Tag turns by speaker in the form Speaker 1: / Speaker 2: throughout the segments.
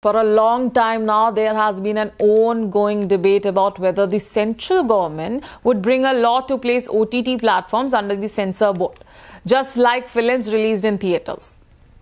Speaker 1: For a long time now, there has been an ongoing debate about whether the central government would bring a law to place OTT platforms under the censor board, just like films released in theatres.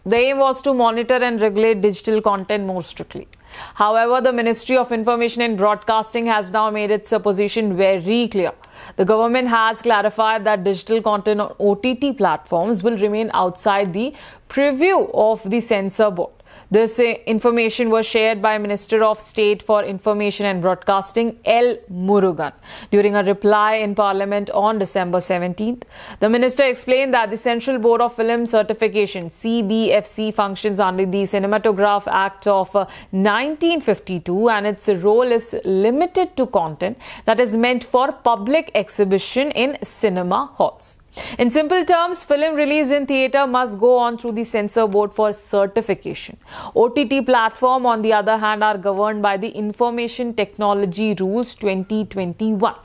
Speaker 1: The aim was to monitor and regulate digital content more strictly. However, the Ministry of Information and Broadcasting has now made its position very clear. The government has clarified that digital content on OTT platforms will remain outside the purview of the censor board. This information was shared by Minister of State for Information and Broadcasting L. Murugan during a reply in Parliament on December 17th. The minister explained that the Central Board of Film Certification (CBFC) functions under the Cinematograph Act of 1952 and its role is limited to content that is meant for public exhibition in cinema halls. In simple terms, film released in theatre must go on through the censor board for certification. OTT platform, on the other hand, are governed by the Information Technology Rules 2021.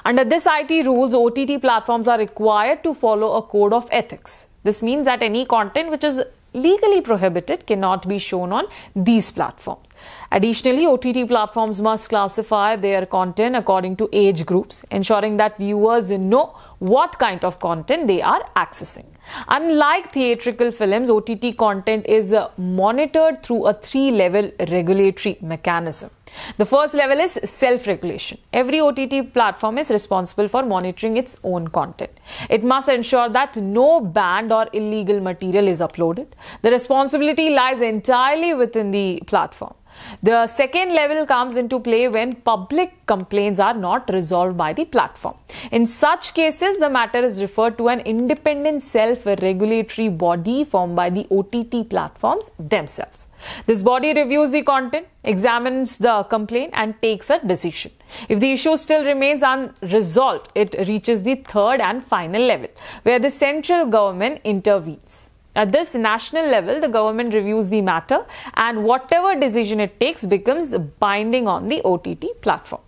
Speaker 1: Under this IT rules, OTT platforms are required to follow a code of ethics. This means that any content which is legally prohibited cannot be shown on these platforms. Additionally, OTT platforms must classify their content according to age groups, ensuring that viewers know what kind of content they are accessing. Unlike theatrical films, OTT content is monitored through a three-level regulatory mechanism. The first level is self-regulation. Every OTT platform is responsible for monitoring its own content. It must ensure that no banned or illegal material is uploaded. The responsibility lies entirely within the platform. The second level comes into play when public complaints are not resolved by the platform. In such cases, the matter is referred to an independent self-regulatory body formed by the OTT platforms themselves. This body reviews the content, examines the complaint and takes a decision. If the issue still remains unresolved, it reaches the third and final level, where the central government intervenes. At this national level, the government reviews the matter and whatever decision it takes becomes binding on the OTT platform.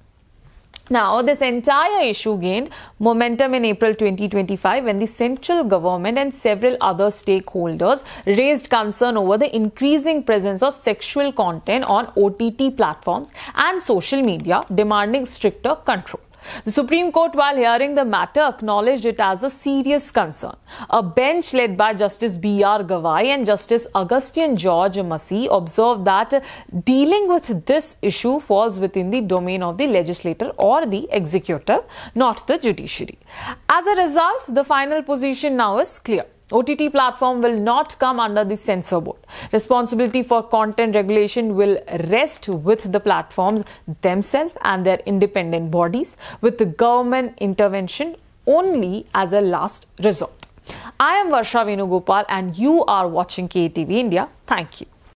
Speaker 1: Now, this entire issue gained momentum in April 2025 when the central government and several other stakeholders raised concern over the increasing presence of sexual content on OTT platforms and social media, demanding stricter control. The Supreme Court, while hearing the matter, acknowledged it as a serious concern. A bench led by Justice B.R. Gawai and Justice Augustine George Massey observed that dealing with this issue falls within the domain of the legislator or the executive, not the judiciary. As a result, the final position now is clear. OTT platform will not come under the censor board. Responsibility for content regulation will rest with the platforms themselves and their independent bodies, with the government intervention only as a last resort. I am Varsha Venugopal and you are watching KATV India. Thank you.